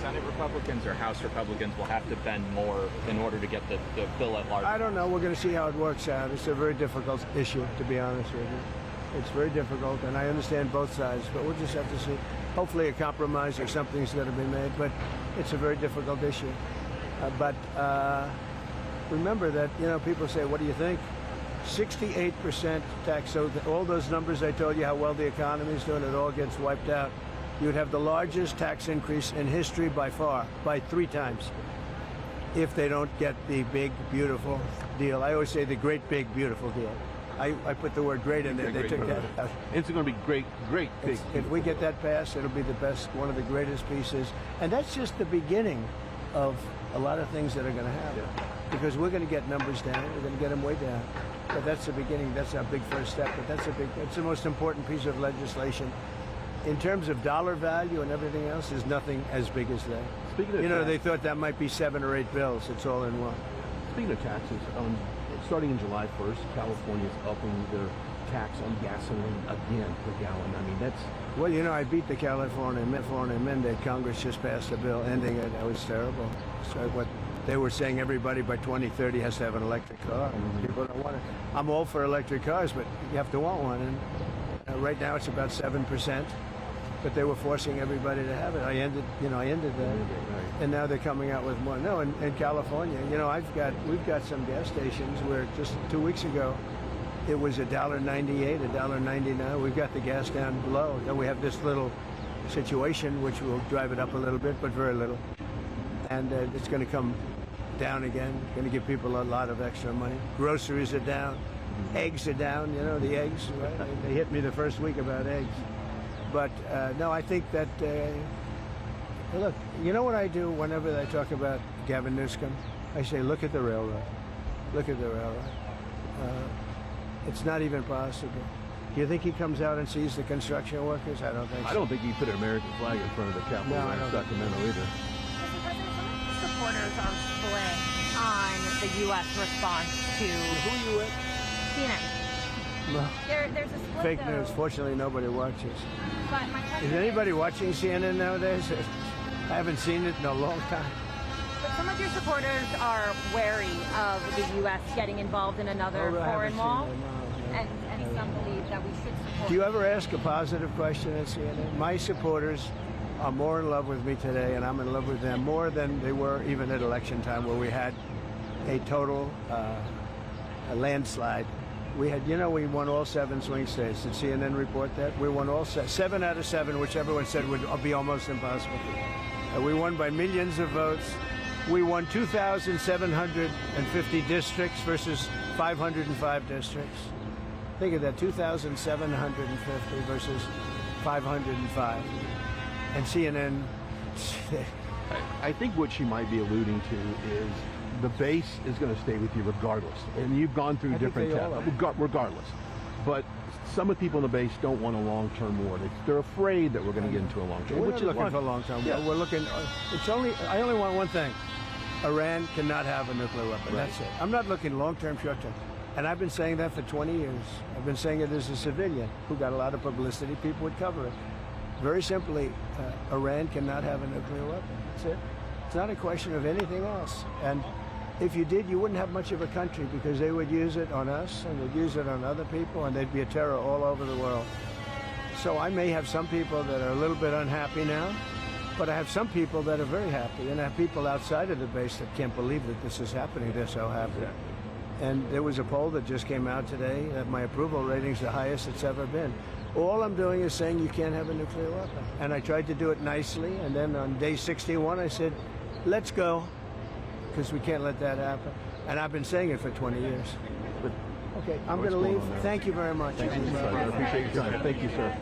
Senate Republicans or House Republicans will have to bend more in order to get the bill at large? I don't know. We're going to see how it works out. It's a very difficult issue, to be honest with you. It's very difficult, and I understand both sides, but we'll just have to see. Hopefully a compromise or something's going to be made, but it's a very difficult issue. But remember that, people say, what do you think? 68% tax, so all those numbers I told you how well the economy is doing, it all gets wiped out. You would have the largest tax increase in history by far, by 3 times, if they don't get the big, beautiful deal. I always say the great, big, beautiful deal. I put the word great in there. They took that out. It's going to be great, big. If we get that passed, it'll be the best, one of the greatest pieces. And that's just the beginning of a lot of things that are going to happen. Yeah. Because we're going to get numbers down. We're going to get them way down. But that's the beginning. That's our big first step. But that's the most important piece of legislation. In terms of dollar value and everything else, there's nothing as big as that. Speaking of they thought that might be 7 or 8 bills. It's all in one. Speaking of taxes, starting in July 1st, California is upping their tax on gasoline again per gallon. I mean, that's... Well, I beat the California mandate. Congress just passed a bill ending it. That was terrible. So what they were saying, everybody by 2030 has to have an electric car. People don't want it. I'm all for electric cars, but you have to want one. And right now it's about 7%. But they were forcing everybody to have it. I ended that, and now they're coming out with more. No, in California, we've got some gas stations where just 2 weeks ago, it was $1.98, $1.99. We've got the gas down low. Then we have this little situation which will drive it up a little bit, but very little, and it's going to come down again. Going to give people a lot of extra money. Groceries are down, eggs are down. The eggs. Right? They hit me the first week about eggs. But no, I think that, look, you know what I do whenever I talk about Gavin Newsom? I say, look at the railroad. Look at the railroad. It's not even possible. Do you think he comes out and sees the construction workers? I don't think so. I don't think he put an American flag in front of the Capitol in Sacramento either. Mr. President, some of the supporters are split on the U.S. response to... Who are you with? CNN. No. There's a split, Fake news. Fortunately, nobody watches. But my question is anybody watching CNN nowadays? I haven't seen it in a long time. But some of your supporters are wary of the U.S. getting involved in another foreign wall, and some believe that we should support. Do you ever ask a positive question at CNN? My supporters are more in love with me today, and I'm in love with them more than they were even at election time, where we had a total a landslide. We had, we won all 7 swing states. Did CNN report that? We won all 7 out of 7, which everyone said would be almost impossible. We won by millions of votes. We won 2,750 districts versus 505 districts. Think of that, 2,750 versus 505. And CNN... I think what she might be alluding to is the base is going to stay with you regardless. And you've gone through different tests, regardless. But some of the people in the base don't want a long-term war. They're afraid that we're going to get into a long-term war. We're not looking for a long-term war. We're looking... I only want one thing. Iran cannot have a nuclear weapon. Right. That's it. I'm not looking long-term, short-term. And I've been saying that for 20 years. I've been saying it as a civilian who got a lot of publicity. People would cover it. Very simply, Iran cannot have a nuclear weapon. That's it. It's not a question of anything else. And if you did, you wouldn't have much of a country, because they would use it on us and they'd use it on other people, and they'd be a terror all over the world. So I may have some people that are a little bit unhappy now, but I have some people that are very happy, and I have people outside of the base that can't believe that this is happening. They're so happy. And there was a poll that just came out today that my approval rating's the highest it's ever been. All I'm doing is saying you can't have a nuclear weapon. And I tried to do it nicely, and then on day 61 I said, let's go, because we can't let that happen. And I've been saying it for 20 years. But, okay, I'm going to leave. Thank you very much. Thank you, sir. I appreciate your time. Thank you, sir.